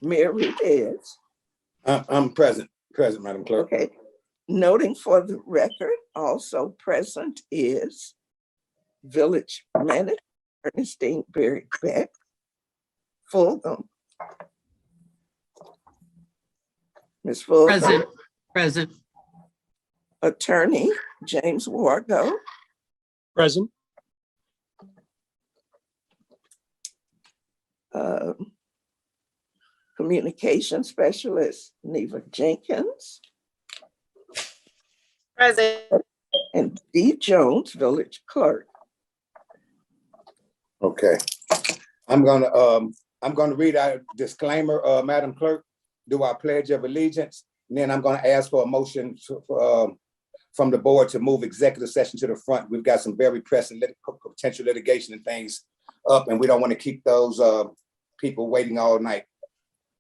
Mayor Rudez. I'm present, Madam Clerk. Okay. Noting for the record, also present is Village Manager Ernestine Berry Beck. Fulgham. Ms. Fulgham. Present. Attorney James Wargo. Present. Communication Specialist Neva Jenkins. Present. And Dee Jones, Village Clerk. Okay. I'm gonna read our disclaimer, Madam Clerk, do our pledge of allegiance, and then I'm gonna ask for a motion from the board to move executive session to the front. We've got some very pressing potential litigation and things up, and we don't want to keep those people waiting all night.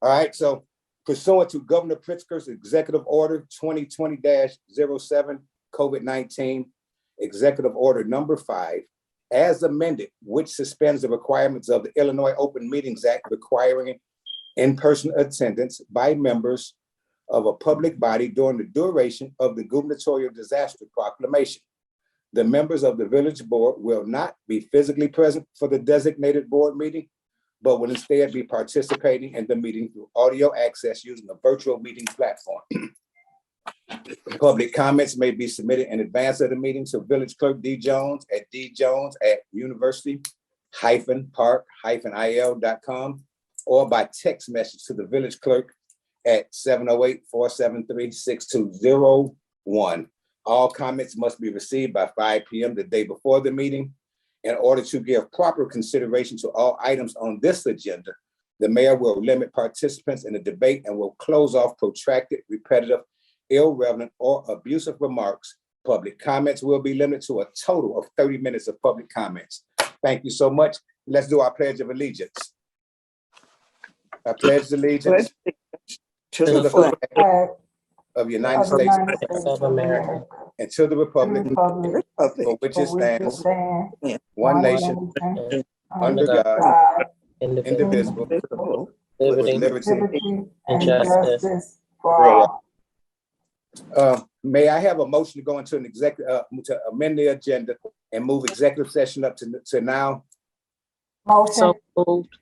All right, so pursuant to Governor Pritzker's Executive Order 2020-07, COVID-19, Executive Order number 5, as amended, which suspends the requirements of the Illinois Open Meetings Act requiring in-person attendance by members of a public body during the duration of the gubernatorial disaster proclamation. The members of the village board will not be physically present for the designated board meeting, but will instead be participating in the meeting through audio access using a virtual meeting platform. Public comments may be submitted in advance of the meeting to Village Clerk Dee Jones at djones@university-park-il.com or by text message to the Village Clerk at 708-473-6201. All comments must be received by 5 p.m. the day before the meeting. In order to give proper consideration to all items on this agenda, the mayor will limit participants in the debate and will close off protracted, repetitive, irrelevant, or abusive remarks. Public comments will be limited to a total of 30 minutes of public comments. Thank you so much. Let's do our Pledge of Allegiance. I pledge allegiance to the flag of the United States of America. and to the republic for which it stands, one nation, under God, indivisible, with liberty and justice for all. May I have a motion to go into an to amend the agenda and move executive session up to now? Motion. So moved.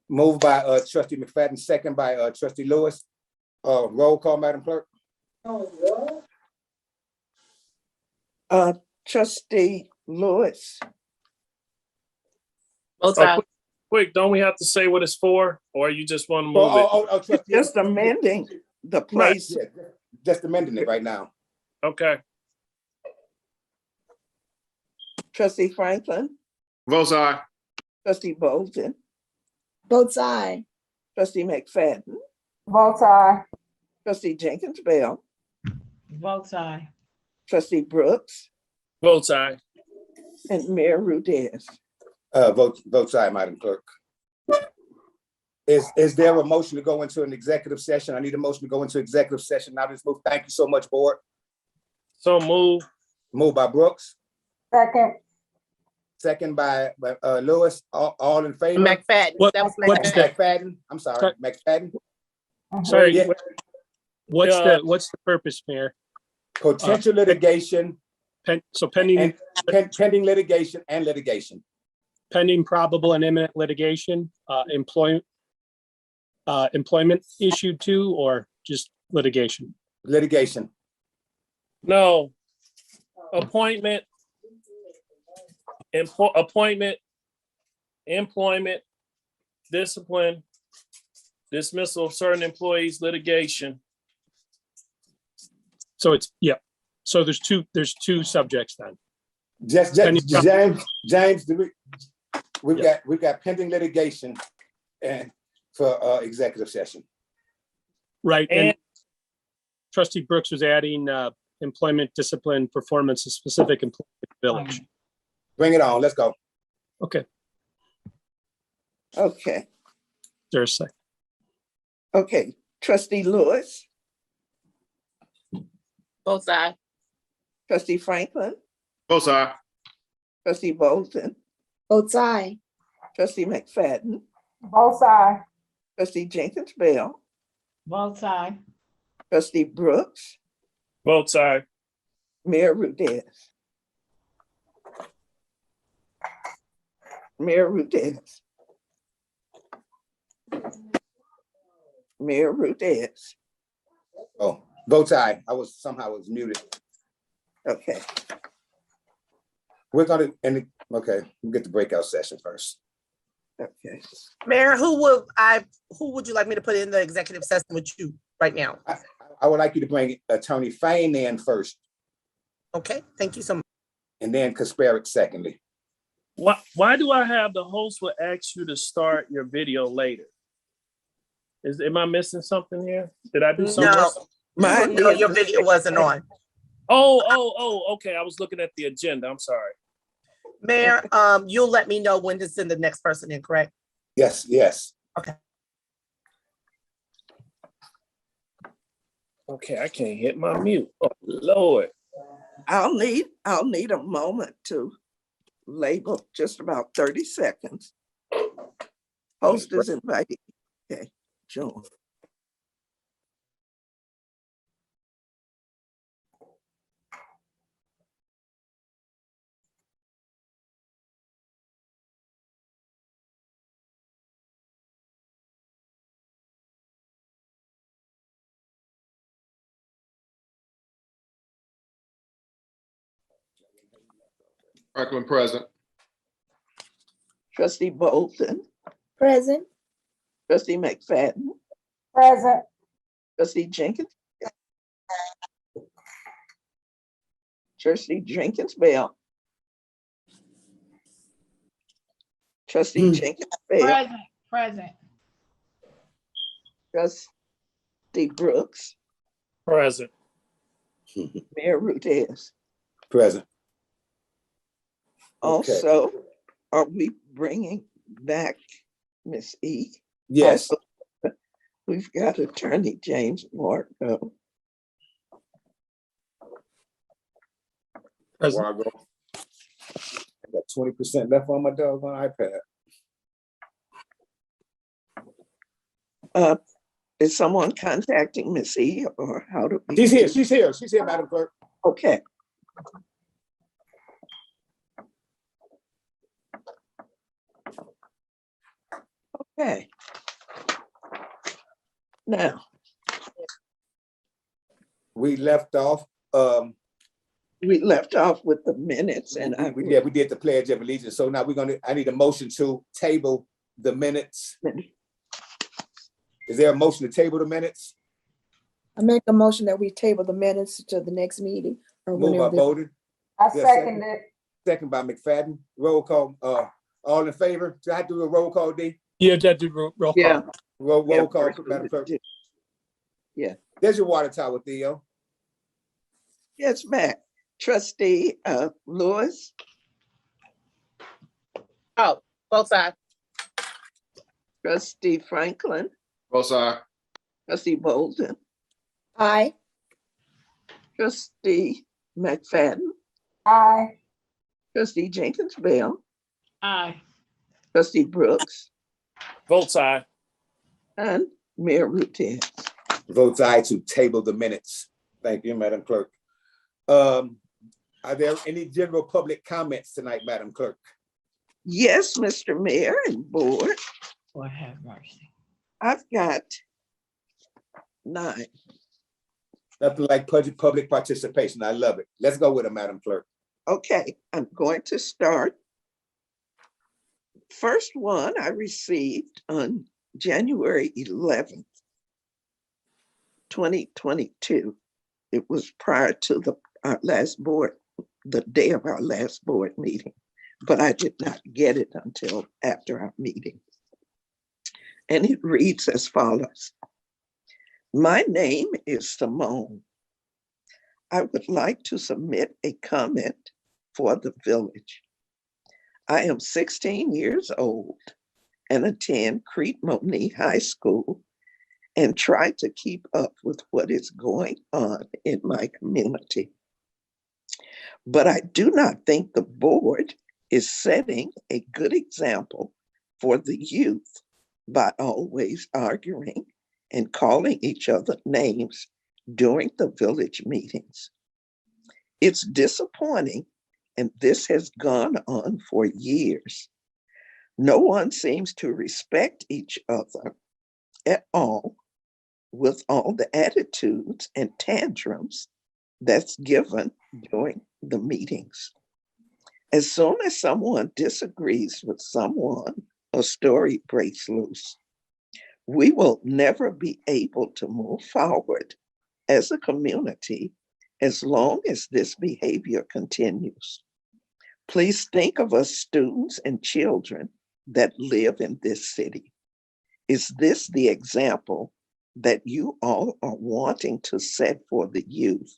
Moved by Trustee McFadden, second by Trustee Lewis. Roll call, Madam Clerk. Trustee Lewis. Both sides. Quick, don't we have to say what it's for, or you just want to move it? Trustee, Just amending the place. yeah, just amending it right now. Okay. Trustee Franklin. Votes aye. Trustee Bolden. Both sides. Trustee McFadden. Both sides. Trustee Jenkins Bell. Both sides. Trustee Brooks. Votes aye. And Mayor Rudez. Votes aye, Madam Clerk. Is there a motion to go into an executive session? I need a motion to go into executive session. Now this move. Thank you so much, board. So move. Moved by Brooks, Second. second by Lewis. All in favor? McFadden. What- That was what's McFadden. McFadden. I'm sorry, McFadden. Sorry. Yeah. What's the purpose, Mayor? Potential litigation So pending and pending litigation and litigation. pending probable and imminent litigation, employment issued to, or just litigation? Litigation. No. Appointment, employment, discipline, dismissal of certain employees, litigation. So it's, yeah. So there's two subjects then. Just James, we've got pending litigation and for executive session. Right. And Trustee Brooks was adding employment, discipline, performance, a specific employment village. Bring it on. Let's go. Okay. Okay. There's a second. Okay. Trustee Lewis. Both sides. Trustee Franklin. Votes aye. Trustee Bolden. Both sides. Trustee McFadden. Both sides. Trustee Jenkins Bell, Votes aye. Trustee Brooks, Votes aye. Mayor Rudez. Mayor Rudez. Mayor Rudez. Oh, votes aye. I was muted. Okay, We're gonna, okay, we'll get the breakout session first. okay. Mayor, who would you like me to put in the executive session with you right now? I would like you to bring Attorney Fain in first, Okay, thank you so much. and then Kasparik secondly. Why do I have the host will ask you to start your video later? Am I missing something here? Did I do something? No, Mine your video wasn't on. Okay. I was looking at the agenda. I'm sorry. Mayor, you'll let me know when to send the next person in, correct? Yes, yes. Okay, I can't hit my mute. Oh, Lord. I'll need a moment to label, just about 30 seconds. Host is invited. Okay, Joan. Franklin present. Trustee Bolden, Present. Trustee McFadden, Present. Trustee Jenkins. Trustee Jenkins Bell. Trustee Jenkins Bell. Present. Trustee Brooks, Present. Mayor Rudez. Present. Okay. Also, are we bringing back Miss E? Yes, Also, we've got Attorney James Marco. Present. While I go. I got 20% left on my doggone iPad. Is someone contacting Miss E, or how do we? She's here, Madam Clerk. Okay. Okay. Now, We left off, we left off with the minutes and I. we did the Pledge of Allegiance. So now I need a motion to table the minutes. Is there a motion to table the minutes? I make a motion that we table the minutes to the next meeting. Or Move by whenever. Bowden, I Yes, second it. second by McFadden. Roll call, all in favor? Do I have to do a roll call, D? Yeah, that do roll call. Yeah. Roll call, first Madam Clerk. Yeah. There's your water tower, Theo. Yes, Matt. Trustee Lewis, Oh, both sides. Trustee Franklin, Votes aye. Trustee Bolden, Aye. Trustee McFadden, Aye. Trustee Jenkins Bell, Aye. Trustee Brooks, Votes aye. and Mayor Rudez. Votes aye to table the minutes. Thank you, Madam Clerk. Are there any general public comments tonight, Madam Clerk? Yes, Mr. Mayor and Board, Lord have mercy. I've got 9. Nothing like public participation. I love it. Let's go with it, Madam Clerk. Okay, I'm going to start. First one I received on January 11th, 2022. It was prior to our last board, the day of our last board meeting, but I did not get it until after our meeting. And it reads as follows. My name is Simone. I would like to submit a comment for the village. I am 16 years old and attend Crete Monique High School and try to keep up with what is going on in my community. But I do not think the board is setting a good example for the youth by always arguing and calling each other names during the village meetings. It's disappointing, and this has gone on for years. No one seems to respect each other at all, with all the attitudes and tantrums that's given during the meetings. As soon as someone disagrees with someone, a story breaks loose. We will never be able to move forward as a community as long as this behavior continues. Please think of us students and children that live in this city. Is this the example that you all are wanting to set for the youth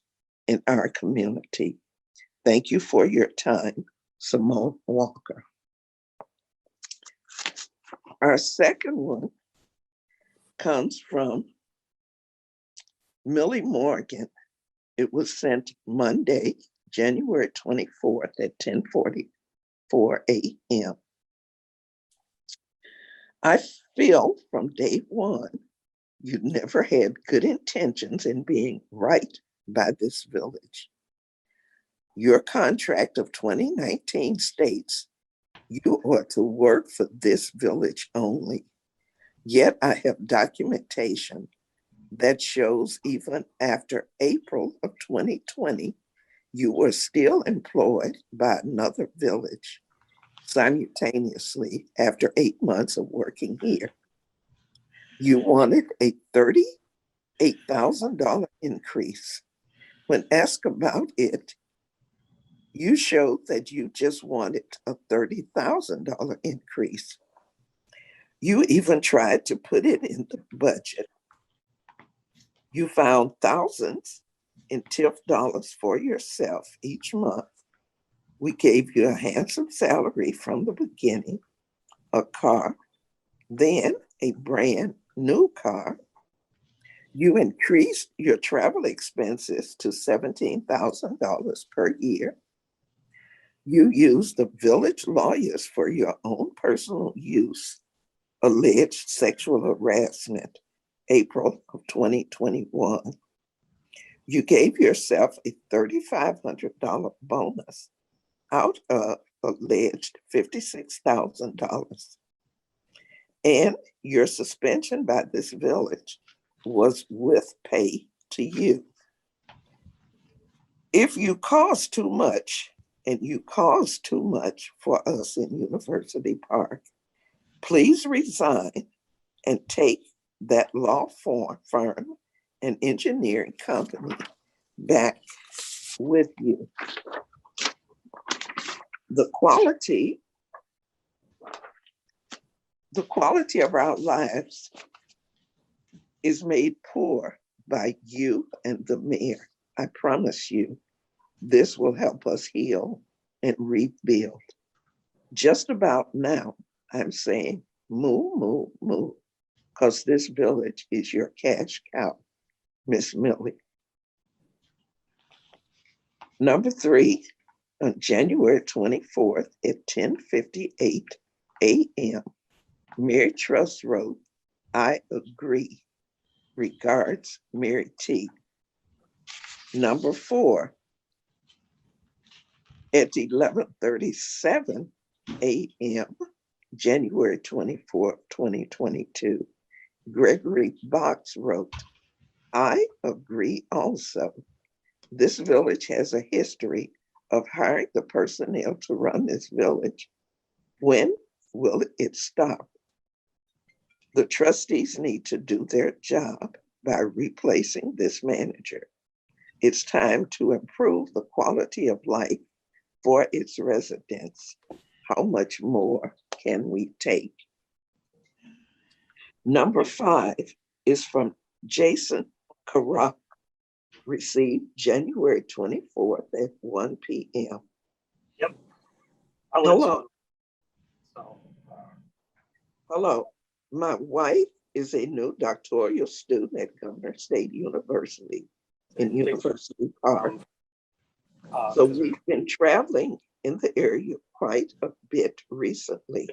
in our community? Thank you for your time, Simone Walker. Our second one comes from Millie Morgan. It was sent Monday, January 24th at 10:44 a.m. I feel from day one, you never had good intentions in being right by this village. Your contract of 2019 states you are to work for this village only. Yet I have documentation that shows even after April of 2020, you were still employed by another village simultaneously after 8 months of working here. You wanted a $38,000 increase. When asked about it, you showed that you just wanted a $30,000 increase. You even tried to put it in the budget. You found thousands in TIF dollars for yourself each month. We gave you a handsome salary from the beginning, a car, then a brand new car. You increased your travel expenses to $17,000 per year. You used the village lawyers for your own personal use, alleged sexual harassment, April of 2021. You gave yourself a $3,500 bonus out of alleged $56,000. And your suspension by this village was with pay to you. If you cost too much, and you cost too much for us in University Park, please resign and take that law firm and engineering company back with you. The quality of our lives is made poor by you and the mayor. I promise you, this will help us heal and rebuild. Just about now, I'm saying move, move, move, because this village is your cash cow, Miss Millie. Number 3, on January 24th at 10:58 a.m., Mary Truss wrote, I agree. Regards, Mary T. Number 4, at 11:37 a.m., January 24th, 2022, Gregory Box wrote, I agree also. This village has a history of hiring the personnel to run this village. When will it stop? The trustees need to do their job by replacing this manager. It's time to improve the quality of life for its residents. How much more can we take? Number 5 is from Jason Karak, received January 24th at 1 p.m. Yep. Hello. Hello. My wife is a new doctoral student at Governor State University in University Park. So we've been traveling in the area quite a bit recently.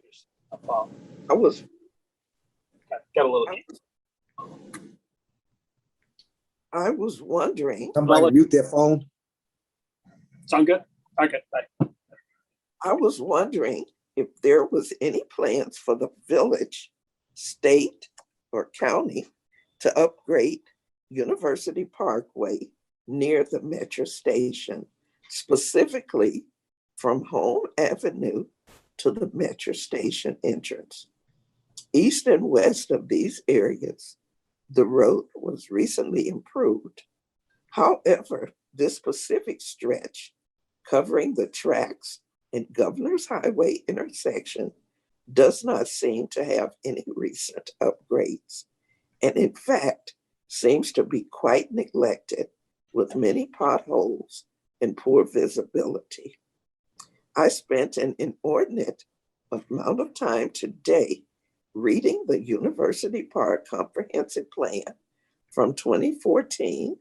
I was Got a little. I was wondering, Somebody mute their phone. Sound good? Okay, bye. I was wondering if there was any plans for the village, state, or county to upgrade University Parkway near the metro station, specifically from Home Avenue to the metro station entrance. East and west of these areas, the road was recently improved. However, this specific stretch covering the tracks and Governor's Highway intersection does not seem to have any recent upgrades, and in fact, seems to be quite neglected with many potholes and poor visibility. I spent an inordinate amount of time today reading the University Park Comprehensive Plan from 2014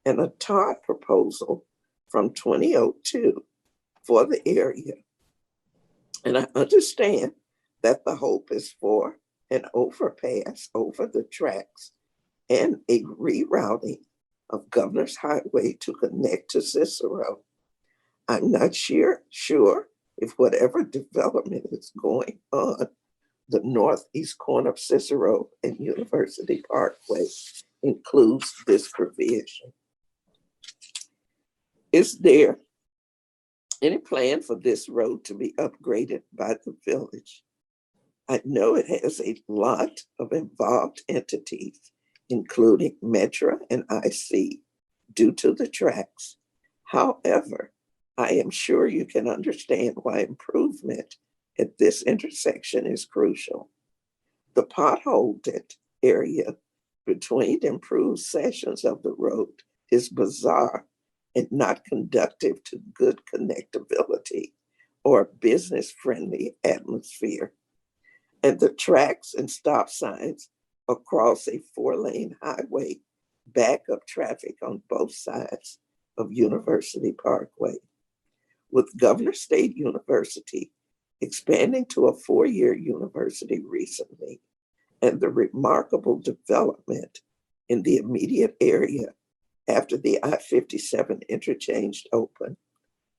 and a Todd proposal from 2002 for the area. And I understand that the hope is for an overpass over the tracks and a rerouting of Governor's Highway to connect to Cicero. I'm not sure if whatever development is going on the northeast corner of Cicero and University Parkway includes this provision. Is there any plan for this road to be upgraded by the village? I know it has a lot of involved entities, including Metro and IC, due to the tracks. However, I am sure you can understand why improvement at this intersection is crucial. The potholed area between improved sections of the road is bizarre and not conducive to good connectability or business-friendly atmosphere. And the tracks and stop signs across a 4-lane highway back up traffic on both sides of University Parkway. With Governor State University expanding to a 4-year university recently, and the remarkable development in the immediate area after the I-57 interchange opened,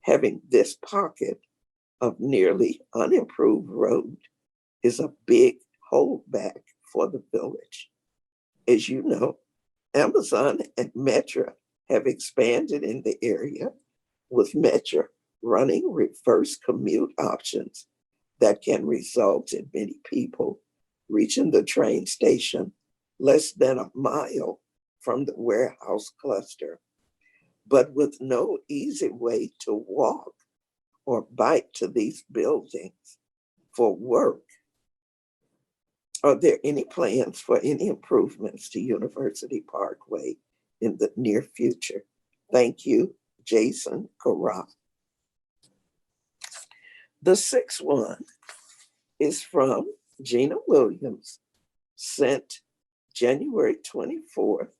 having this pocket of nearly unimproved road is a big holdback for the village. As you know, Amazon and Metro have expanded in the area, with Metro running reverse commute options that can result in many people reaching the train station less than a mile from the warehouse cluster, but with no easy way to walk or bike to these buildings for work. Are there any plans for any improvements to University Parkway in the near future? Thank you, Jason Carra. The sixth one is from Gina Williams, sent January 24th,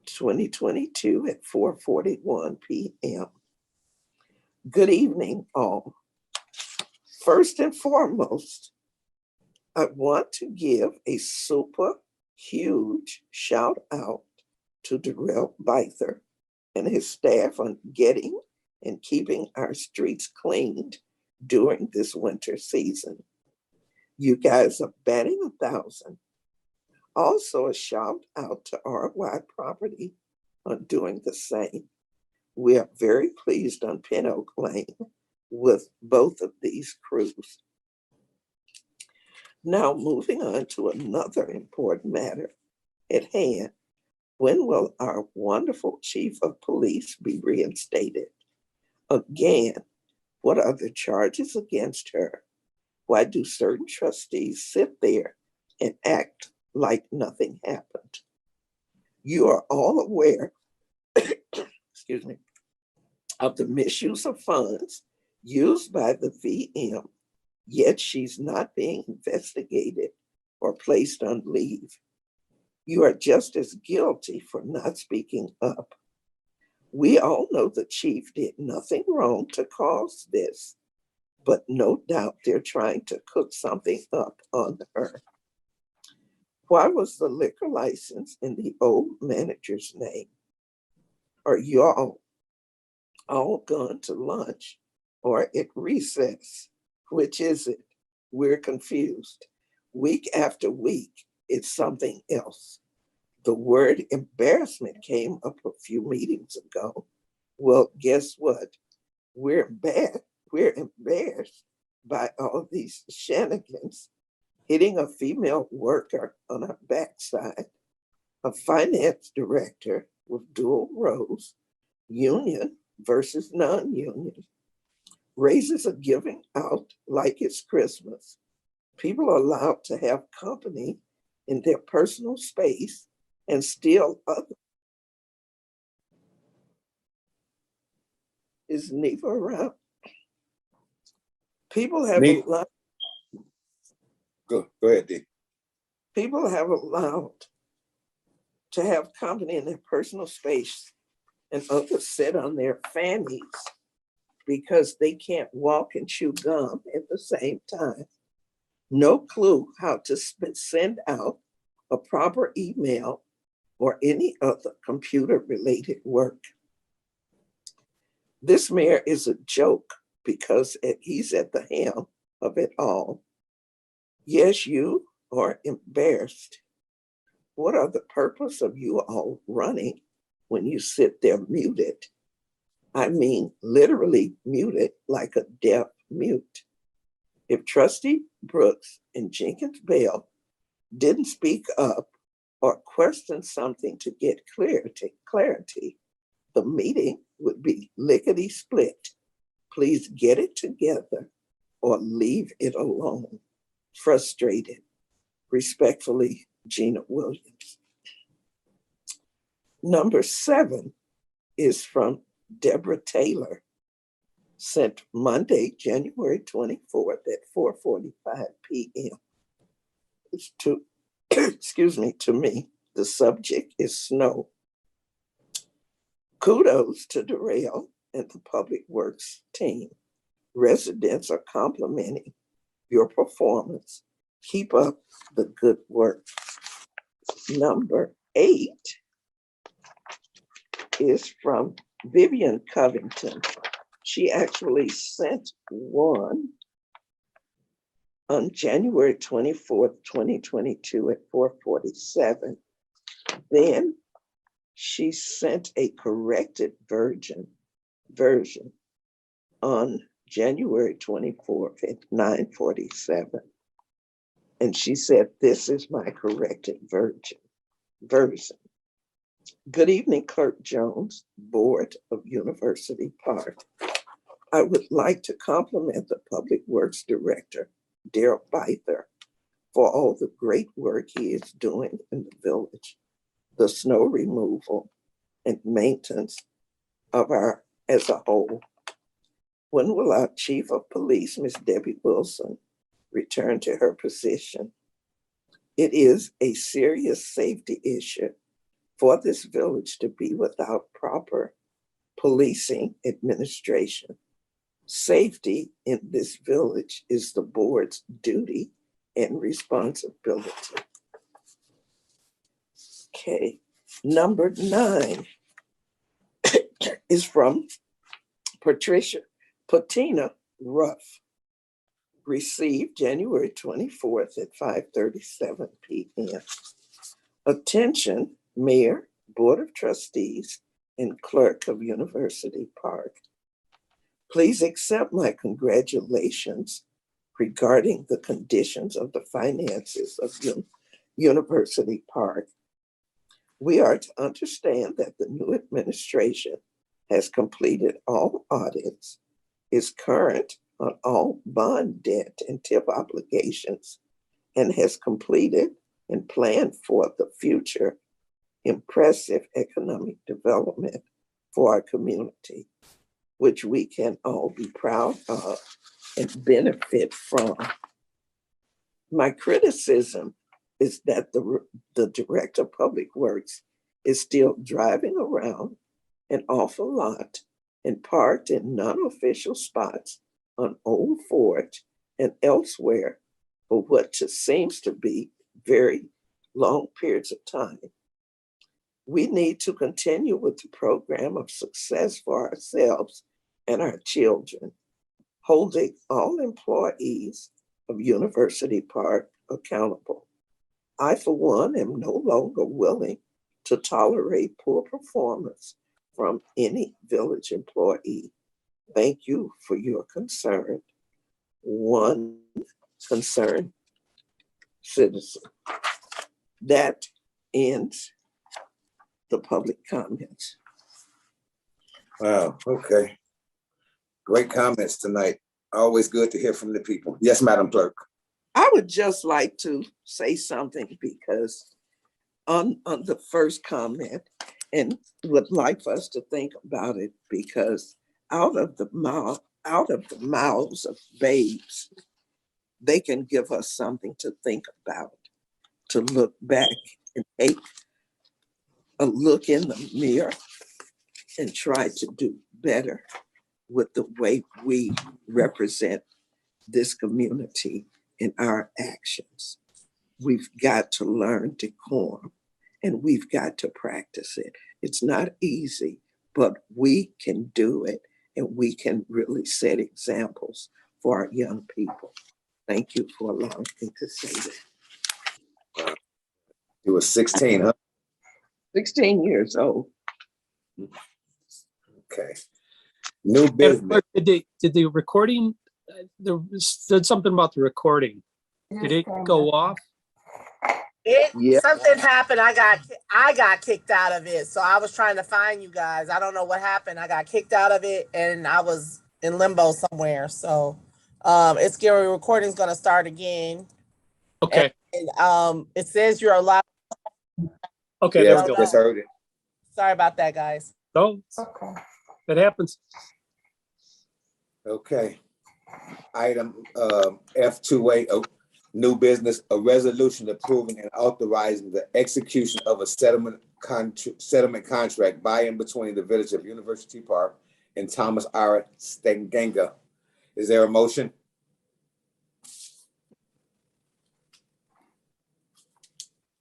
2022 at 4:41 p.m. Good evening, all. First and foremost, I want to give a super huge shout out to Darrell Bither and his staff on getting and keeping our streets cleaned during this winter season. You guys are batting 1,000. Also, a shout out to RY Property on doing the same. We are very pleased on Pin Oak Lane with both of these crews. Now, moving on to another important matter at hand. When will our wonderful chief of police be reinstated? Again, what are the charges against her? Why do certain trustees sit there and act like nothing happened? You are all aware, excuse me, of the misuse of funds used by the VM, yet she's not being investigated or placed on leave. You are just as guilty for not speaking up. We all know the chief did nothing wrong to cause this, but no doubt they're trying to cook something up on her. Why was the liquor license in the old manager's name? Are y'all all gone to lunch or at recess? Which is it? We're confused. Week after week, it's something else. The word embarrassment came up a few meetings ago. Well, guess what? We're embarrassed by all these shenanigans, hitting a female worker on her backside, a finance director with dual roles, union versus non-union, raises are giving out like it's Christmas. People are allowed to have company in their personal space and still other. Is Neva around? People have Neva. allowed, Go ahead, D. people have allowed to have company in their personal space and others sit on their fannies because they can't walk and chew gum at the same time. No clue how to send out a proper email or any other computer-related work. This mayor is a joke because he's at the helm of it all. Yes, you are embarrassed. What are the purpose of you all running when you sit there muted? I mean, literally muted like a deaf mute. If Trustee Brooks and Jenkins Bell didn't speak up or question something to get clarity, the meeting would be lickety split. Please get it together or leave it alone. Frustrated. Respectfully, Gina Williams. Number 7 is from Deborah Taylor, sent Monday, January 24th at 4:45 p.m. It's to, excuse me, to me. The subject is snow. Kudos to Darrell and the Public Works team. Residents are complimenting your performance. Keep up the good work. Number 8 is from Vivian Covington. She actually sent one on January 24th, 2022 at 4:47. Then she sent a corrected version on January 24th at 9:47. And she said, this is my corrected version. Good evening, Clerk Jones, Board of University Park. I would like to compliment the Public Works Director, Daryl Byther, for all the great work he is doing in the village, the snow removal and maintenance of our as a whole. When will our Chief of Police, Ms. Debbie Wilson, return to her position? It is a serious safety issue for this village to be without proper policing administration. Safety in this village is the board's duty and responsibility. Okay, number 9 is from Patina Ruff, received January 24th at 5:37 p.m. Attention, Mayor, Board of Trustees, and Clerk of University Park. Please accept my congratulations regarding the conditions of the finances of University Park. We are to understand that the new administration has completed all audits, is current on all bond debt and tip obligations, and has completed and planned for the future impressive economic development for our community, which we can all be proud of and benefit from. My criticism is that the Director of Public Works is still driving around an awful lot and parked in non-official spots on Old Fort and elsewhere for what seems to be very long periods of time. We need to continue with the program of success for ourselves and our children, holding all employees of University Park accountable. I, for one, am no longer willing to tolerate poor performance from any village employee. Thank you for your concern. One concerned citizen. That ends the public comments. Wow, okay. Great comments tonight. Always good to hear from the people. Yes, Madam Clerk. I would just like to say something because on the first comment, and would like for us to think about it, because out of the mouths of babes, they can give us something to think about, to look back and take a look in the mirror and try to do better with the way we represent this community in our actions. We've got to learn decorum and we've got to practice it. It's not easy, but we can do it and we can really set examples for our young people. Thank you for allowing me to say that. You were 16, huh? 16 years old. Okay. New business. Did the recording, there said something about the recording. Did it go off? Yeah. Something happened. I got kicked out of it. So I was trying to find you guys. I don't know what happened. I got kicked out of it and I was in limbo somewhere. So it's scary. Recording's gonna start again. Okay. And it says you're allowed. Okay, Yeah, there we go. just heard it. Sorry about that, guys. No, Okay. that happens. Okay. Item F2A, new business, a resolution approving and authorizing the execution of a settlement contract by and between the Village of University Park and Thomas R. Stenganga. Is there a motion?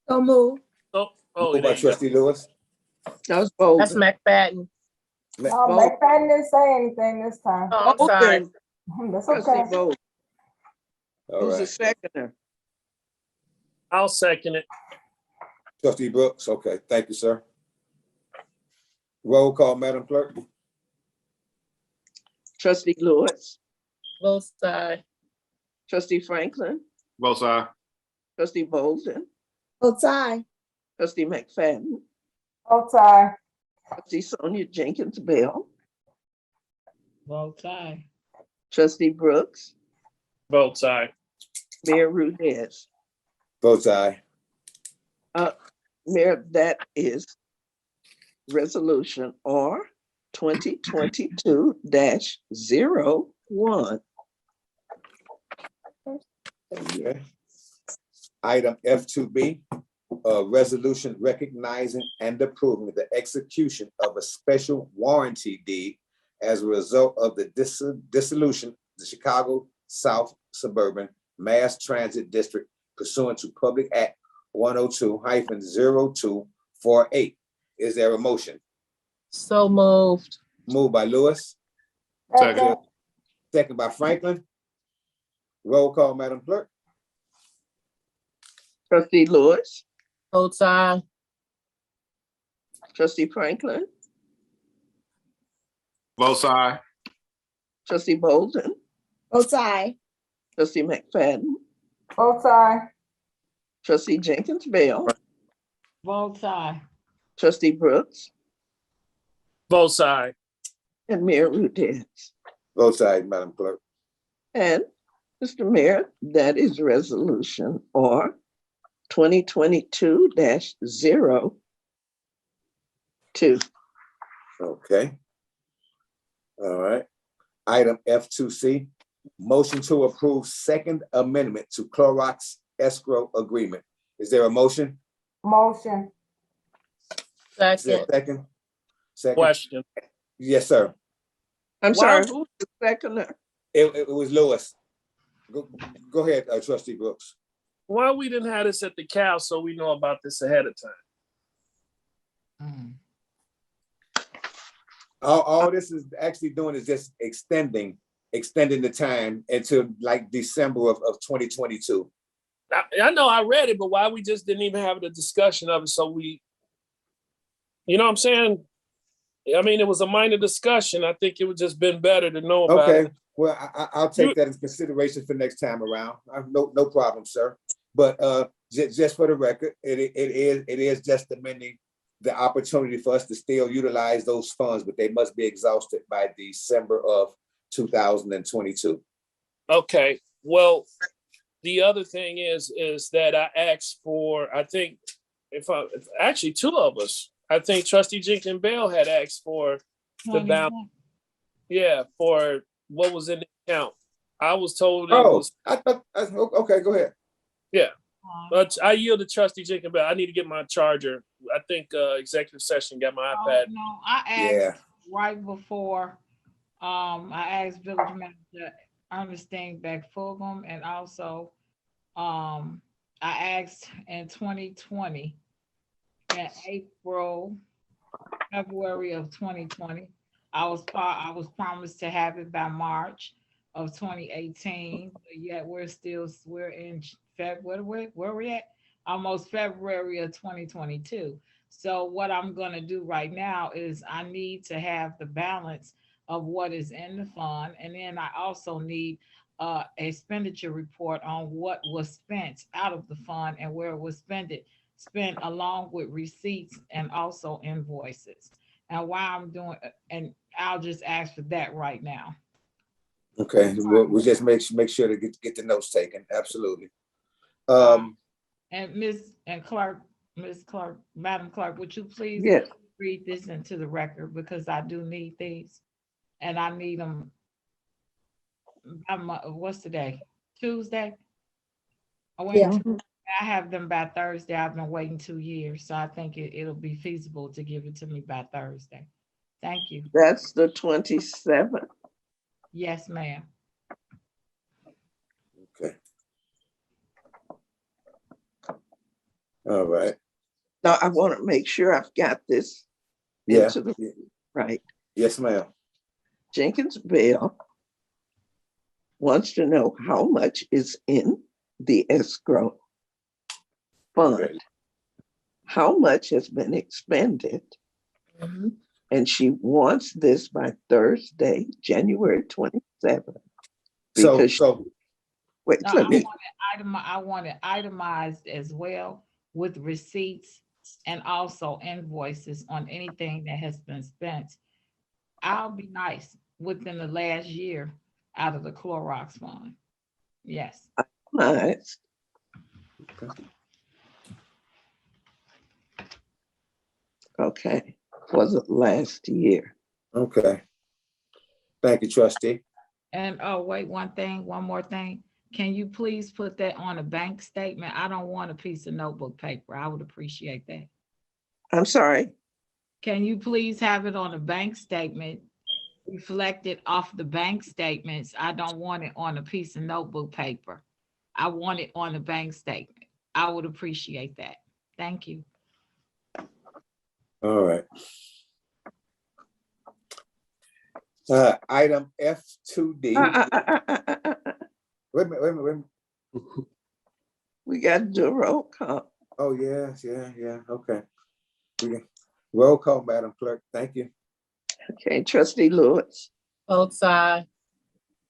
So move. Moved by there you go. Trustee Lewis. That was bold. That's McFadden. Ma- No, McFadden didn't say anything this time. Oh, I'm sorry. That's Trustee okay. Bowles. All Who's the right. seconder? I'll second it. Trustee Brooks, okay, thank you, sir. Roll call, Madam Clerk. Trustee Lewis, Both sides. Trustee Franklin, Both sides. Trustee Bolden, Both sides. Trustee McFadden, Outside. Trustee Sonia Jenkins Bell, Both sides. Trustee Brooks, Both sides. Mayor Rudez. Votes aye. Mayor, that is resolution R 2022-01. Okay. Item F2B, a resolution recognizing and approving the execution of a special warranty deed as a result of the dissolution of the Chicago South Suburban Mass Transit District pursuant to Public Act 102-0248. Is there a motion? So moved. Moved by Lewis, Second. second by Franklin. Roll call, Madam Clerk. Trustee Lewis, Both sides. Trustee Franklin, Both sides. Trustee Bolden, Both sides. Trustee McFadden, Outside. Trustee Jenkins Bell, Both sides. Trustee Brooks, Both sides. and Mayor Rudez. Vote aye, Madam Clerk. And Mr. Mayor, that is resolution R 2022-02. Okay. All right. Item F2C, motion to approve Second Amendment to Clorox escrow agreement. Is there a motion? Motion. Is there a Second. second? Second? Question. Yes, sir. I'm Why sorry, was- who's the seconder? It was Lewis. Go ahead, Trustee Brooks. Why we didn't have this at the cow so we know about this ahead of time? Mm. All this is actually doing is just extending the time into like December of 2022. I know I read it, but why we just didn't even have the discussion of it? So we, you know what I'm saying? I mean, it was a minor discussion. I think it would just been better to know about Okay, it. well, I'll take that into consideration for next time around. No problem, sir. But just for the record, it is just amending the opportunity for us to still utilize those funds, but they must be exhausted by December of 2022. Okay. Well, the other thing is that I asked for, I think if actually two of us, I think Trustee Jenkins Bell had asked for the balance. 21. Yeah, for what was in the account. I was told it Oh, was, I thought, okay, go ahead. yeah. But I yield to Trustee Jenkins Bell. I need to get my charger. I think executive session got my Oh, iPad. no, I Yeah. asked right before, I asked Village Manager Ernestine Beck Fulgham, and also, I asked in 2020, in February of 2020, I was promised to have it by March of 2018, but yet we're in February, where we at? Almost February of 2022. So what I'm gonna do right now is I need to have the balance of what is in the fund, and then I also need expenditure report on what was spent out of the fund and where it was spent along with receipts and also invoices. And why I'm doing, and I'll just ask for that right now. Okay, we'll just make sure to get the notes taken. Absolutely. And Madam Clerk, would you please Yes, read this into the record, because I do need these, and I need them. What's today? Tuesday? Yeah. I have them by Thursday. I've been waiting 2 years, so I think it'll be feasible to give it to me by Thursday. Thank you. that's the 27th. Yes, ma'am. Okay. All right. Now, I want to make sure I've got this Yeah. into the right. Yes, ma'am. Jenkins Bell wants to know how much is in the escrow fund, Okay. how much has been expended, and she wants this by Thursday, January 27th. So, Wait, No, let me, I want it itemized as well with receipts and also invoices on anything that has been spent. I'll be nice within the last year out of the Clorox fund. Yes. nice. Okay, was it last year? okay. Thank you, trustee. And oh, wait, one more thing. Can you please put that on a bank statement? I don't want a piece of notebook paper. I would appreciate that. I'm sorry. Can you please have it on a bank statement, reflected off the bank statements? I don't want it on a piece of notebook paper. I want it on a bank statement. I would appreciate that. Thank you. All right. Item F2D. Wait a minute. We got to do a roll call. Oh, yes, yeah, okay. Roll call, Madam Clerk. Thank you. Okay, Trustee Lewis, Both sides.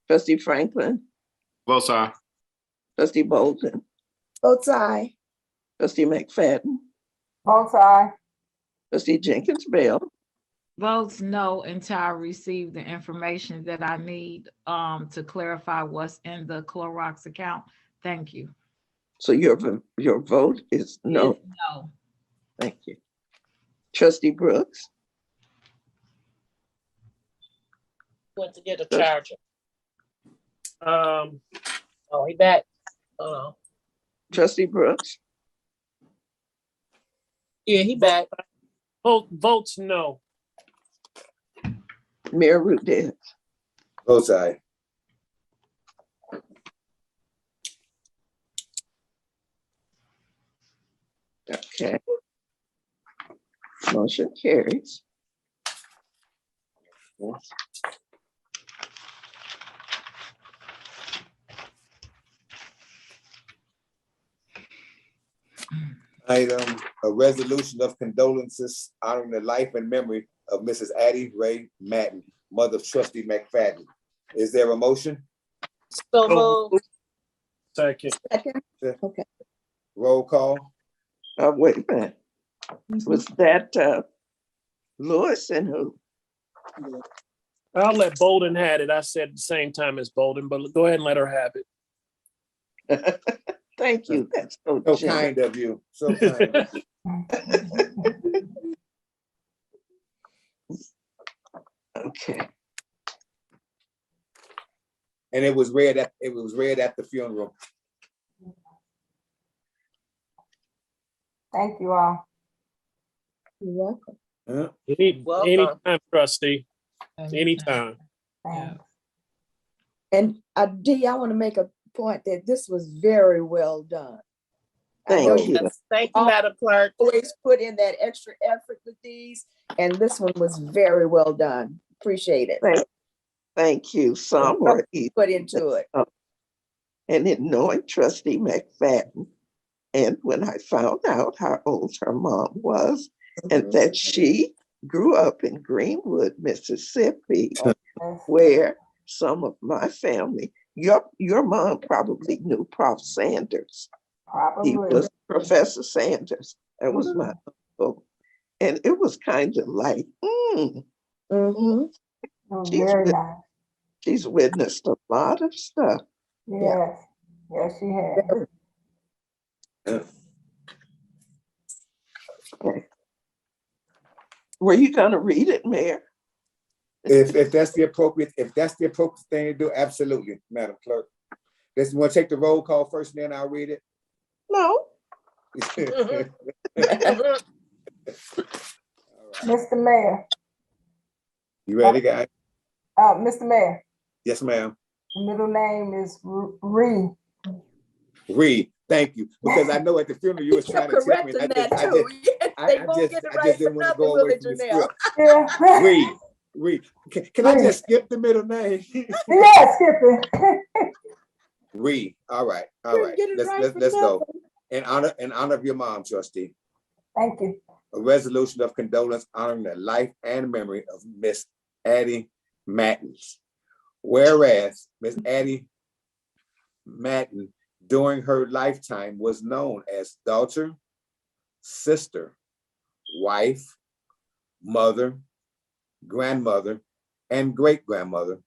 Trustee Franklin, Both sides. Trustee Bolden, Both sides. Trustee McFadden, Both sides. Trustee Jenkins Bell, Votes no until I receive the information that I need to clarify what's in the Clorox account. Thank you. so your vote is no. Is no. Thank you. Trustee Brooks, Went to get a charger. Oh, Oh, he back. Oh, Trustee Brooks, yeah, he back. votes no. Mayor Rudez. Both sides. Okay. Motion carries. Item, a resolution of condolences honoring the life and memory of Mrs. Addie Ray Madden, mother of Trustee McFadden. Is there a motion? So moved. Second. Second? Okay. Roll call. Wait a minute. Was that Lewis and who? I'll let Bolden have it. I said at the same time as Bolden, but go ahead and let her have it. Thank you. That's so So generous. kind of you. So kind of you. Okay. And it was read at the funeral. Thank you all. You're welcome. Huh? Welcome. Anytime, trustee. Anytime. Thanks. And Dee, I want to make a point that this was very well done. I Thank know you. Yes, thank you, Madam Clerk. always put in that extra effort with these, and this one was very well done. Appreciate it. Thank you. Some were easy. Put into it. And in knowing Trustee McFadden, and when I found out how old her mom was, and that she grew up in Greenwood, Mississippi, Yes. where some of my family, your mom probably knew Prof. Sanders. He Probably. was Professor Sanders. That was my uncle. And it was kind of like, Mhm. It was very nice. she's witnessed a lot of stuff. Yes. Yes, she has. Okay. Were you gonna read it, Mayor? If that's the appropriate thing to do, absolutely, Madam Clerk. Let's want to take the roll call first, and then I'll read it. No. Mr. Mayor, You ready, guys? Mr. Mayor, Yes, ma'am. the middle name is Ree. Read. Thank you. Because I know at the funeral you was trying to tip me. Correcting And that I too. They I won't just get it I right just for didn't want to nothing, go will away they, from the Janelle? script. Yeah. Read. Can I just skip the middle name? Yeah, skip it. Read. All right. Couldn't get it right for Let's go. nothing. In honor of your mom, Trustee. Thank you. A resolution of condolence honoring the life and memory of Miss Addie Madden. Whereas Miss Addie Madden during her lifetime was known as daughter, sister, wife, mother, grandmother, and great-grandmother,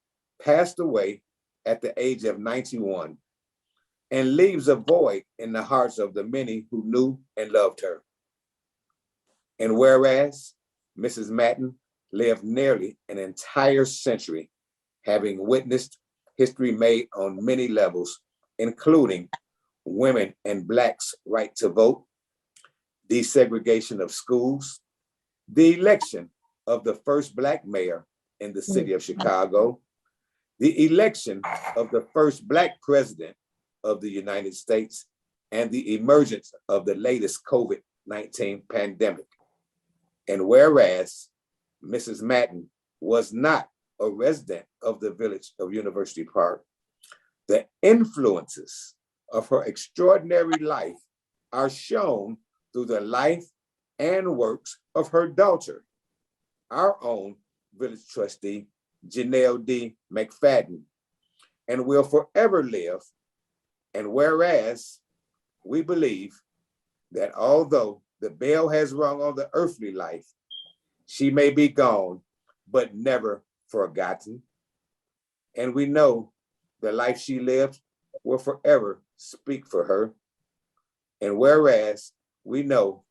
passed away at the age of 91 and leaves a void in the hearts of the many who knew and loved her. And whereas Mrs. Madden lived nearly an entire century, having witnessed history made on many levels, including women and Blacks' right to vote, desegregation of schools, the election of the first Black mayor in the city of Chicago, the election of the first Black president of the United States, and the emergence of the latest COVID-19 pandemic. And whereas Mrs. Madden was not a resident of the village of University Park, the influences of her extraordinary life are shown through the life and works of her daughter, our own village trustee, Janelle D. McFadden, and will forever live. And whereas we believe that although the bell has rung on the earthly life, she may be gone, but never forgotten. And we know the life she lived will forever speak for her. And whereas we know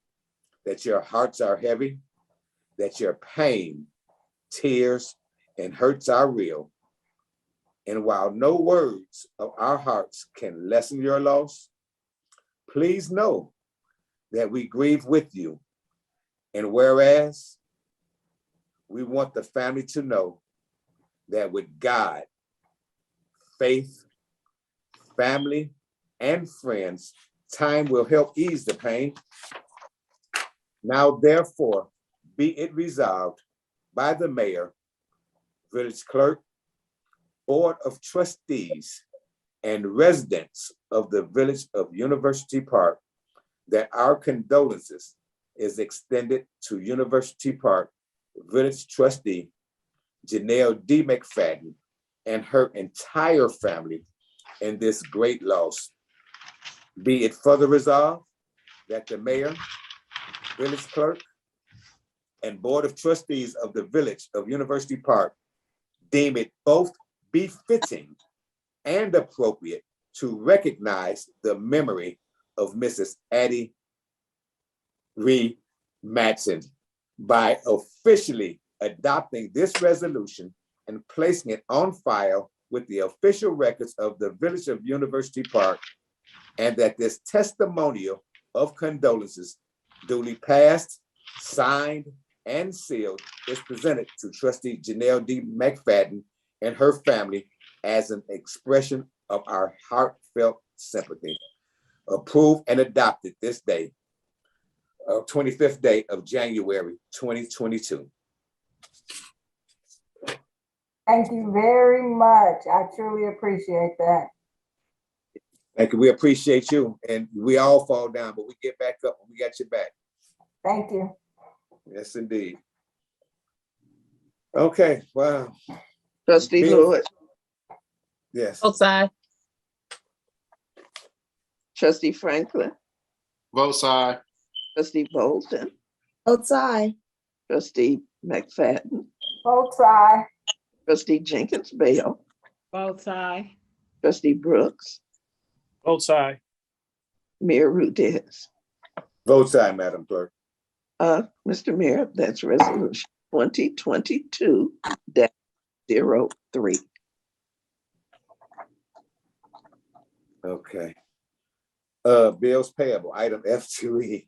that your hearts are heavy, that your pain, tears, and hurts are real. And while no words of our hearts can lessen your loss, please know that we grieve with you. And whereas we want the family to know that with God, faith, family, and friends, time will help ease the pain. Now therefore be it resolved by the mayor, village clerk, board of trustees, and residents of the village of University Park that our condolences is extended to University Park village trustee Janelle D. McFadden and her entire family in this great loss. Be it further resolved that the mayor, village clerk, and board of trustees of the village of University Park deem it both befitting and appropriate to recognize the memory of Mrs. Addie Ree Matson by officially adopting this resolution and placing it on file with the official records of the village of University Park, and that this testimonial of condolences duly passed, signed, and sealed is presented to trustee Janelle D. McFadden and her family as an expression of our heartfelt sympathy. Approved and adopted this day, 25th day of January, 2022. Thank you very much. I truly appreciate that. Thank you. We appreciate you. And we all fall down, but we get back up and we got your back. Thank you. Yes, indeed. Okay, wow. Trustee Bill. Lewis, Yes. Both sides. trustee Franklin, Both side. trustee Bolden, Both sides. trustee McFadden, Both sides. trustee Jenkins Bale, Both sides. trustee Brooks, Both sides. Mayor Rudez. Vote side, Madam Clerk. Mr. Mayor, that's resolution 2022-03. Okay. Bills payable, item F2E.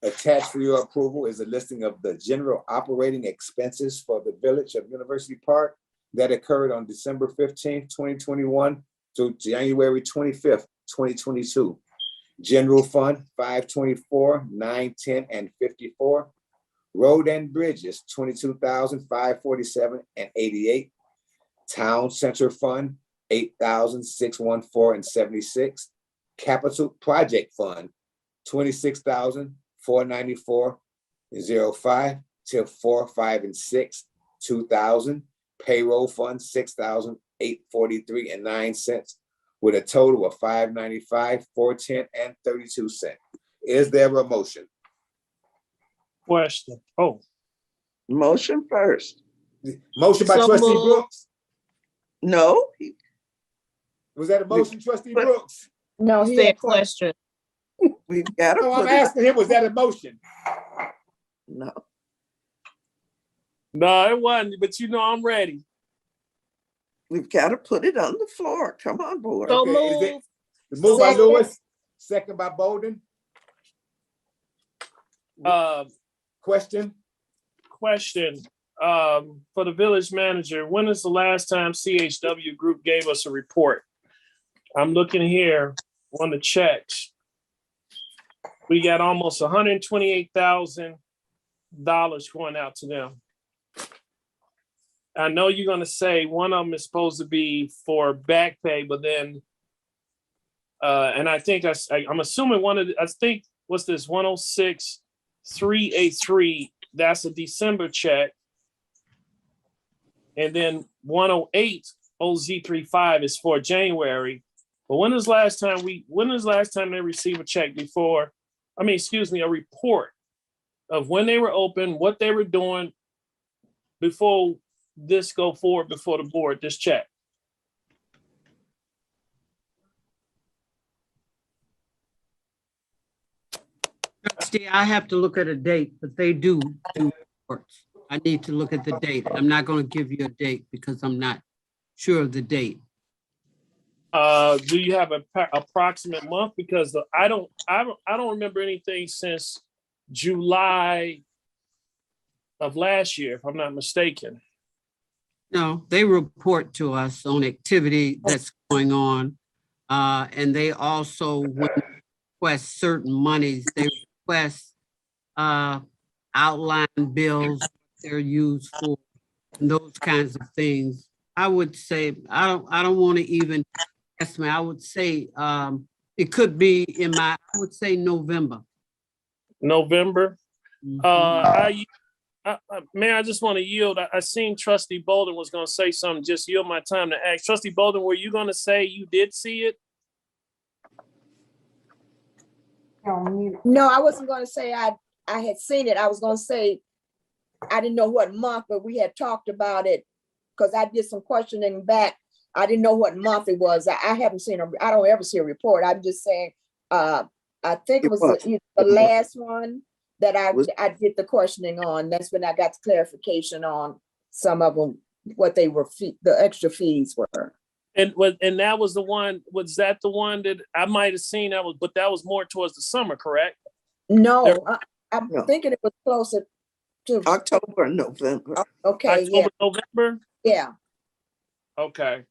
Attached for your approval is a listing of the general operating expenses for the village of University Park that occurred on December 15th, 2021 to January 25th, 2022. General fund, 524, 910, and 54. Road and bridges, 22,547 and 88. Town center fund, 8,614 and 76. Capital project fund, 26,494 and 05 till 4, 5, and 6, 2,000. Payroll fund, 6,843 and 9 cents, with a total of 595, 410, and 32 cents. Is there a motion? Question. Oh, Motion first. Motion by So trustee moved. Brooks. No, Was that a motion, trustee Brooks? No, he Say a had point. question. we've got to No, I'm put it, asking him, was that a motion? no, no, it wasn't, but you know I'm ready. we've got to put it on the floor. Come on, board. So Okay, is it- moved. Moved by Second. Lewis, second by Bolden. Question? Question, for the village manager, when is the last time CHW Group gave us a report? I'm looking here on the checks. We got almost $128,000 going out to them. I know you're gonna say one of them is supposed to be for back pay, but then, and I think I'm assuming I think, what's this, 106,383, that's a December check. And then 108,035 is for January. But when is the last time they received a check before, a report of when they were open, what they were doing before this go forward before the board, this check? Trustee, I have to look at a date, but they do reports. I need to look at the date. I'm not going to give you a date because I'm not sure of the date. Do you have an approximate month? Because I don't remember anything since July of last year, if I'm not mistaken. No, they report to us on activity that's going on. And they also, when they request certain monies, they request outline bills, what they're used for, and those kinds of things. I would say, I don't want to even estimate. I would say, it could be I would say November. November. Mhm. Man, I just want to yield. I seen Trustee Bolden was going to say something. Just yield my time to ask. Trustee Bolden, were you going to say you did see it? No, I wasn't gonna say I had seen it. I was gonna say, I didn't know what month, but we had talked about it, because I did some questioning back. I didn't know what month it was. I haven't seen I don't ever see a report. I'm just saying, I think it was the last one that I did the questioning on. That's when I got the clarification on some of them, what they were, the extra fees were. And that was the one. Was that the one that I might have seen? But that was more towards the summer, correct? No, I'm No. thinking it was closer to October, November. Okay, yeah, October, November. yeah. Okay.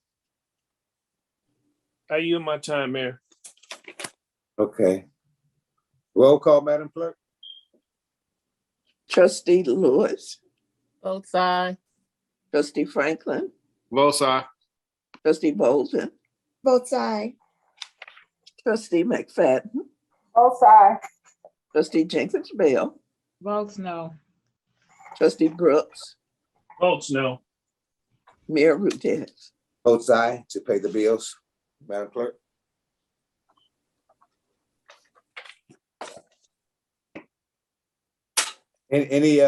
I yield my time, Mayor. Okay. Roll call, Madam Clerk. Trustee Lewis, Both sides. trustee Franklin, Both side. trustee Bolden, Both sides. trustee McFadden, Both sides. trustee Jenkins Bell, Votes no. trustee Brooks, Votes no. Mayor Rudez. Both sides to pay the bills, Madam Clerk. Any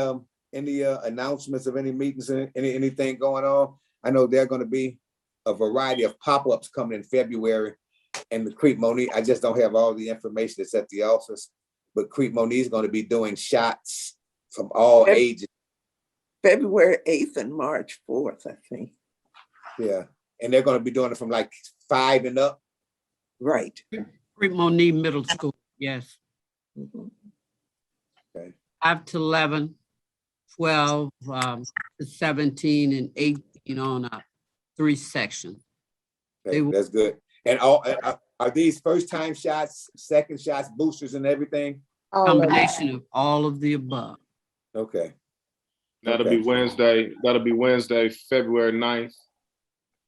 announcements of any meetings, anything going on? I know there are going to be a variety of pop-ups coming in February in the Creek Monique. I just don't have all the information that's at the office, but Creek Monique is going to be doing shots from all ages. February 8th and March 4th, I think. Yeah, and they're going to be doing it from like 5 and up. Right. Creek Monique Middle School, yes. Mhm. 5 to 11, 12 to 17, and 18 on 3 sections. Okay, that's good. And all are these first time shots, second shots, boosters, and everything? Combination of all of the above. Okay. That'll Okay. be Wednesday. That'll be Wednesday, February 9th,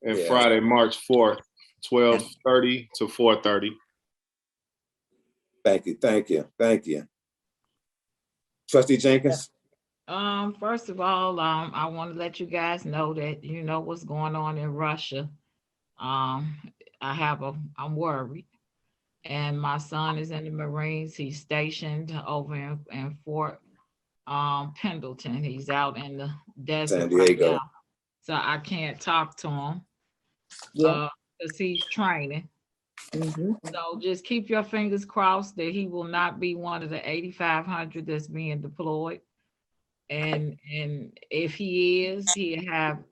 and Yeah. Friday, March 4th, 12:30 to 4:30. Thank you. Thank you. Thank you. Trustee Jenkins. First of all, I want to let you guys know that you know what's going on in Russia. I'm worried. And my son is in the Marines. He's stationed over in Fort Pendleton. He's out in the desert San Diego. right now. So I can't talk to him. Yeah. Because he's training. Mhm. So just keep your fingers crossed that he will not be one of the 8,500 that's being deployed. And if he is, he have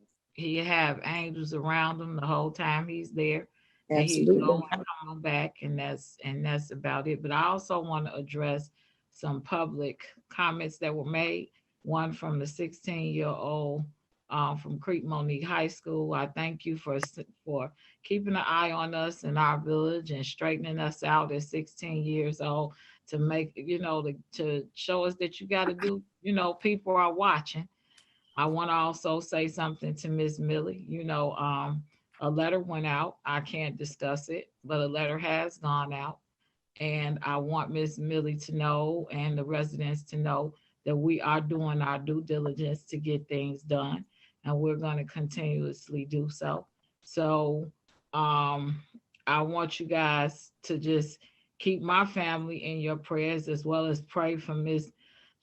angels around him the whole time he's there. And he's Absolutely. going and coming back, and that's about it. But I also want to address some public comments that were made. One from the 16-year-old from Creek Monique High School. I thank you for keeping an eye on us in our village and straightening us out at 16 years old to make, to show us that you got to do, people are watching. I want to also say something to Miss Millie. A letter went out. I can't discuss it, but a letter has gone out. And I want Miss Millie to know and the residents to know that we are doing our due diligence to get things done. And we're going to continuously do so. So I want you guys to just keep my family in your prayers, as well as pray for Miss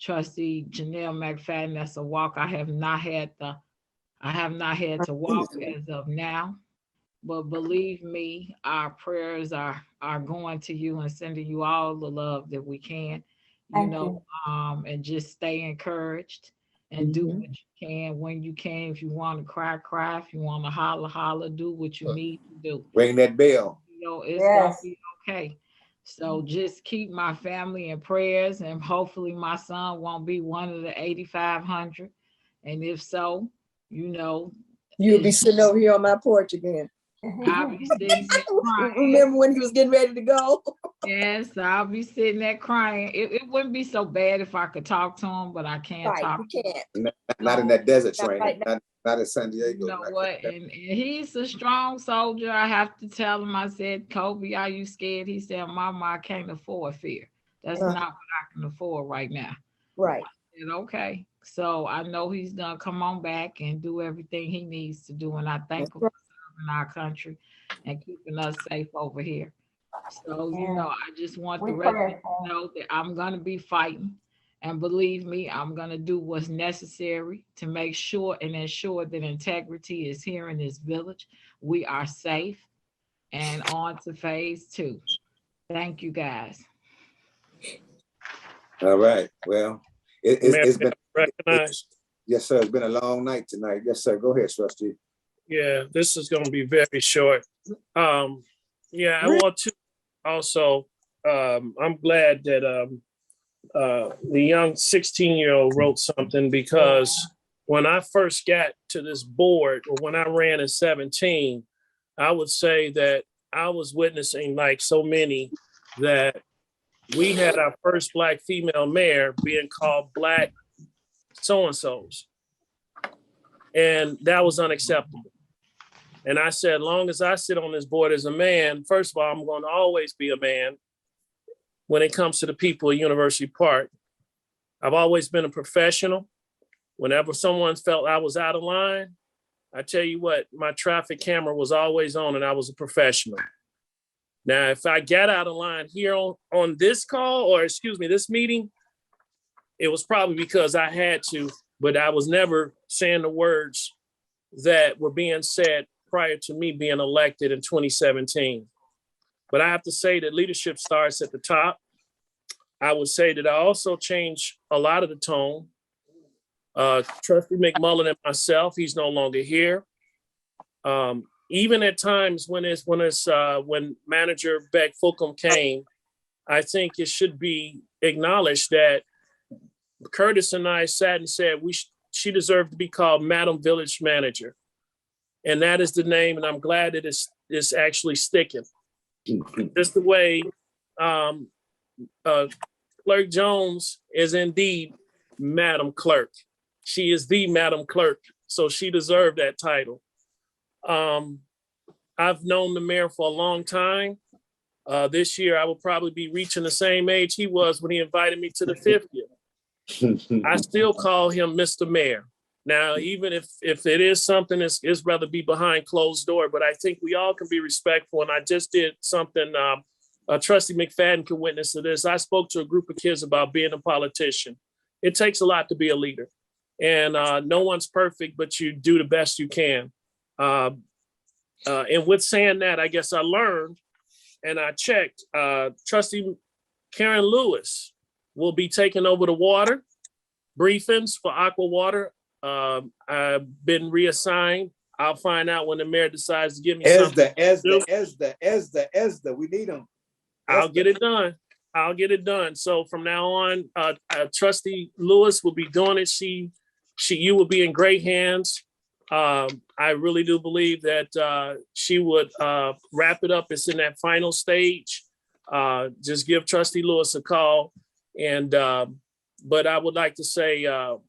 Trustee Janelle McFadden. That's a walk I have not had to walk as of now. But believe me, our prayers are going to you and sending you all the love that we can, and just stay encouraged and do what you can when you can. If you want to cry, cry. If you want to holler, holler. Do what you need to do. Ring that bell. It's gonna be okay. So just keep my family in prayers, and hopefully my son won't be one of the 8,500. And if so, you'll be sitting over here on my porch again. I'll be sitting here crying. Remember when he was getting ready to go? Yes, I'll be sitting there crying. It wouldn't be so bad if I could talk to him, but I can't Right, talk. you can't. Not in that desert Not train, right now. not in San Diego. You know not what? that- And he's a strong soldier. I have to tell him. I said, Kobe, are you scared? He said, Mama, I can't afford fear. That's Uh-huh. not what I can afford right now. Right. I said, okay. So I know he's gonna come on back and do everything he needs to do. And I thank him for serving our country and keeping us safe over here. So, you know, I just want the We rest pray of for you to know that I'm gonna be fighting. And believe me, I'm gonna do what's necessary to make sure and ensure that integrity is here in this village. We are safe and on to phase 2. Thank you guys. All right, well, Mayor, it's been, recognized. yes, sir, it's been a long night tonight. Yes, sir, go ahead, trustee. Yeah, this is going to be very short. Yeah, I want to also, I'm glad that the young 16-year-old wrote something, because when I first got to this board, or when I ran in 17, I would say that I was witnessing, like so many, that we had our first Black female mayor being called Black so-and-sos. And that was unacceptable. And I said, long as I sit on this board as a man, first of all, I'm going to always be a man when it comes to the people of University Park. I've always been a professional. Whenever someone felt I was out of line, I tell you what, my traffic camera was always on and I was a professional. Now, if I got out of line here on this call, or excuse me, this meeting, it was probably because I had to, but I was never saying the words that were being said prior to me being elected in 2017. But I have to say that leadership starts at the top. I would say that I also changed a lot of the tone. Trustee McMullen and myself, he's no longer here. Even at times when manager Beck Fulcum came, I think it should be acknowledged that Curtis and I sat and said she deserved to be called Madam Village Manager. And that is the name, and I'm glad that it's actually sticking. Just the way Clerk Jones is indeed Madam Clerk. She is the Madam Clerk, so she deserved that title. I've known the mayor for a long time. This year, I will probably be reaching the same age he was when he invited me to the 50th. I still call him Mr. Mayor. Now, even if it is something, it's rather be behind closed door, but I think we all can be respectful. And I just did something, Trustee McFadden can witness to this. I spoke to a group of kids about being a politician. It takes a lot to be a leader. And no one's perfect, but you do the best you can. And with saying that, I guess I learned and I checked, Trustee Karen Lewis will be taking over the water briefings for Aqua Water. I've been reassigned. I'll find out when the mayor decides to give me something. Esda, we need him. I'll get it done. I'll get it done. So from now on, Trustee Lewis will be doing it. You will be in great hands. I really do believe that she would wrap it up. It's in that final stage. Just give Trustee Lewis a call. And but I would like to say in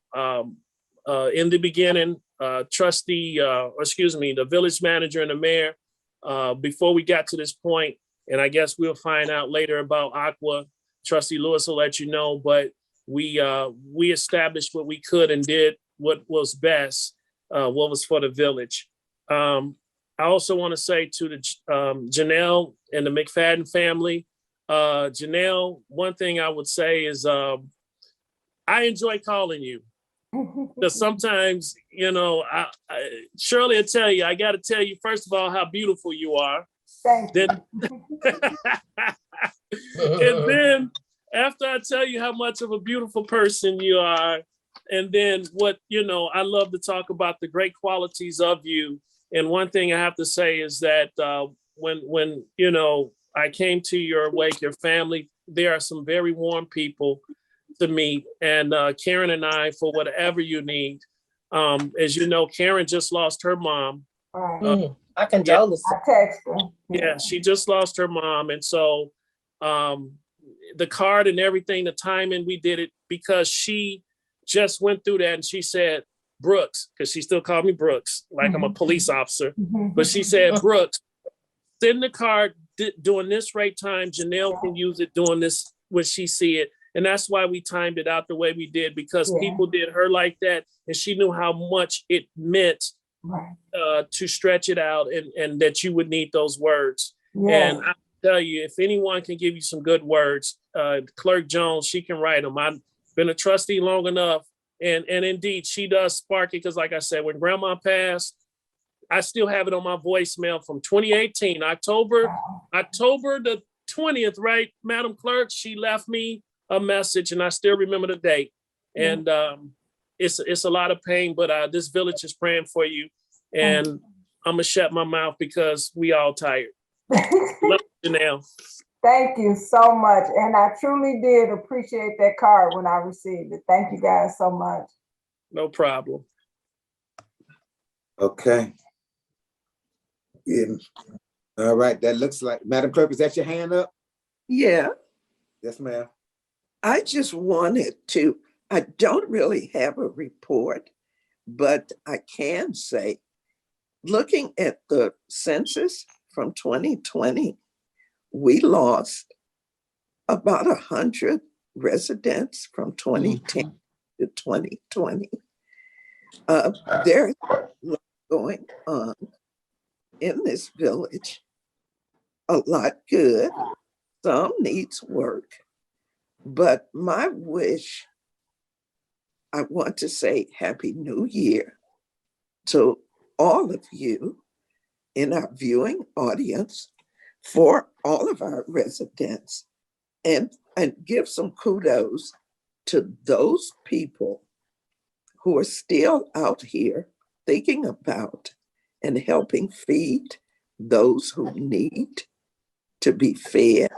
the beginning, the village manager and the mayor, before we got to this point, and I guess we'll find out later about Aqua, Trustee Lewis will let you know, but we established what we could and did what was best, what was for the village. I also want to say to the Janelle and the McFadden family, Janelle, one thing I would say is I enjoy calling you. Because sometimes, Shirley will tell you, I got to tell you, first of all, how beautiful you are. Thank you. And then after I tell you how much of a beautiful person you are, and then I love to talk about the great qualities of you. And one thing I have to say is that when I came to your wake, your family, there are some very warm people to meet, and Karen and I, for whatever you need. As you know, Karen just lost her mom. Right. I condolence. I text her. Yeah, she just lost her mom. And so the card and everything, the timing, we did it because she just went through that and she said, Brooks, because she still called me Brooks, like I'm a police officer. But she said, Brooks, send the card during this right time. Janelle can use it doing this when she see it. And that's why we timed it out the way we did, because people did her like that. And she knew how much it meant to stretch it out and that you would need those words. And I tell you, if anyone can give you some good words, Clerk Jones, she can write them. I've been a trustee long enough. And indeed, she does spark it. Because like I said, when grandma passed, I still have it on my voicemail from 2018, October the 20th, right, Madam Clerk? She left me a message and I still remember the date. And it's a lot of pain, but this village is praying for you. And I'm gonna shut my mouth because we all tired. Love you, Janelle. Thank you so much. And I truly did appreciate that card when I received it. Thank you guys so much. No problem. Okay. Yeah. All right, that looks like, Madam Clerk, is that your hand up? Yeah, Yes, ma'am. I just wanted to, I don't really have a report, but I can say, looking at the census from 2020, we lost about 100 residents from 2010 to 2020. There's a lot going on in this village, a lot good, some needs work, but my wish, I want to say Happy New Year to all of you in our viewing audience, for all of our residents, and give some kudos to those people who are still out here thinking about and helping feed those who need to be fed,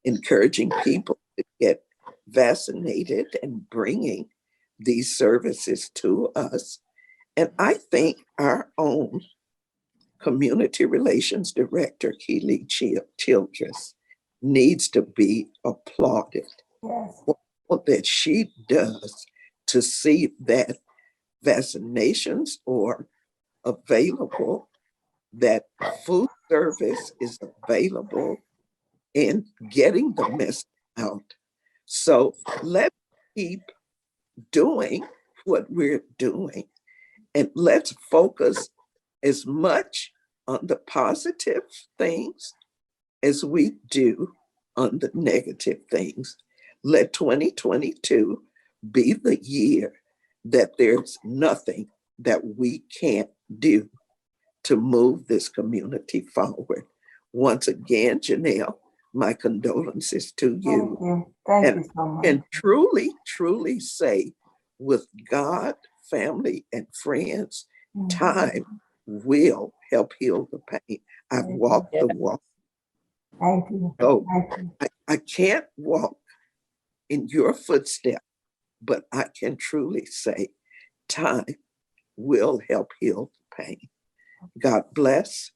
encouraging people to get vaccinated and bringing these services to us. And I think our own Community Relations Director, Keely Childress, needs to be applauded for what that she does to see that vaccinations are available, that food service is available, and getting the message out. So let's keep doing what we're doing, and let's focus as much on the positive things as we do on the negative things. Let 2022 be the year that there's nothing that we can't do to move this community forward. Once again, Janelle, my condolences to you. Thank you so much. And truly, truly say, with God, family, and friends, time will help heal the pain. I've walked the walk. Thank you. So Thank you. I can't walk in your footsteps, but I can truly say time will help heal the pain. God bless.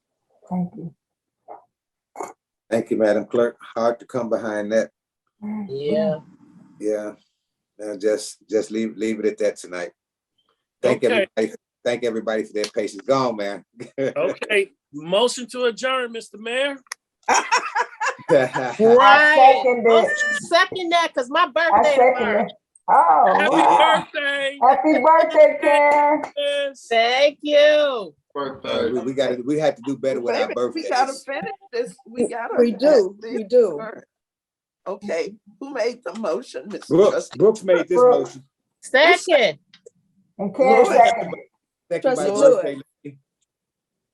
Thank you. Thank you, Madam Clerk. Hard to come behind that. Yeah. Yeah. Now just leave it at that tonight. Thank Okay. everybody. Thank everybody for their patience. Go on, man. Okay. Motion to adjourn, Mr. Mayor. Right. second it. Oh, second that, because my I birthday second tomorrow. it. Oh, Happy wow. birthday. Happy birthday, Karen. Yes. Thank you. Birthday. we had to do better with our Baby, birthdays. we gotta finish this. We do. Okay, who made the motion, Mr. Brooks, Trustee? Brooks made this Brooks. motion. Second. And Karen Lord. seconded it. Thank you, my Trustee birthday Lewis.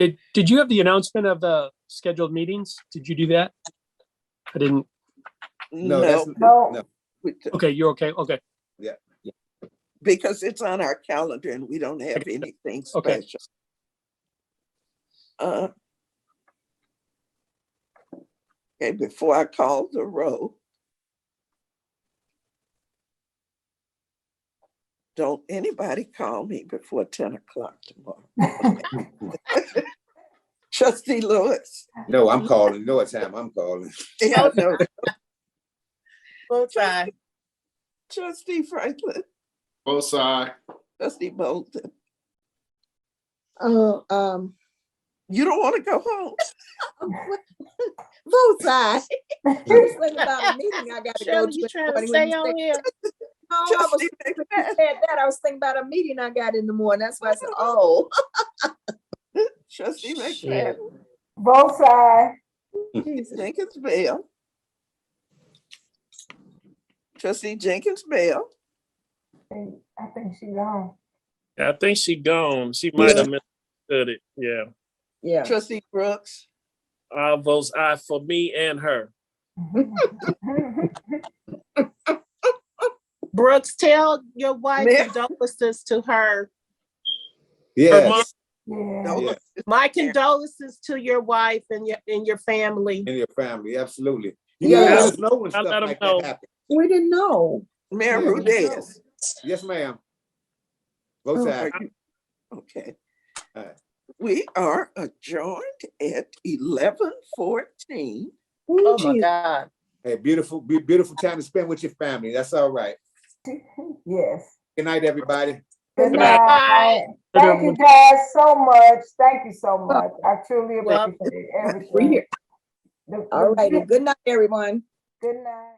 lady. Did you have the announcement of the scheduled meetings? Did you do that? I didn't. No, No, Okay, you're okay. Okay. because it's on our calendar and we don't have anything Okay. special. Okay, before I call the roll, don't anybody call me before 10 o'clock tomorrow. Trustee Lewis. No, I'm calling. You know what time I'm calling. Yeah, I know. Both sides. Trustee Franklin. Both side. Trustee Bolden. Oh, You don't want to go home? both sides. I was thinking about a meeting I got to go Shirley, to. you trying to when stay you on said- here? No, I was Trustee when you McFadden. said that. I was thinking about a meeting I got in the morning. That's why I said, oh. Trustee Shit. McFadden. Both sides. Jenkins Bell. Trustee Jenkins Bell. I think she gone. I think she gone. She might have misunderstood it. Yeah. Yeah. Trustee Brooks. All votes aye for me and her. Brooks, tell your wife Ma'am? condolences to her. Yes, Yeah. yeah, My condolences to your wife and your family. in your family, absolutely. You Yeah. gotta let us know when I'll stuff let 'em like know. that happens. We didn't know. Mayor Yeah. Rudez. Yes, ma'am. Both Oh, sides. Okay. All right. We are adjourned at 11:14. Oh my God. Hey, beautiful time to spend with your family. That's all right. Yes. Good night, everybody. Good Good night. night. Thank you guys so much. Thank you so much. I truly Well, appreciate We everything. here. All righty. Good night, everyone. Good night.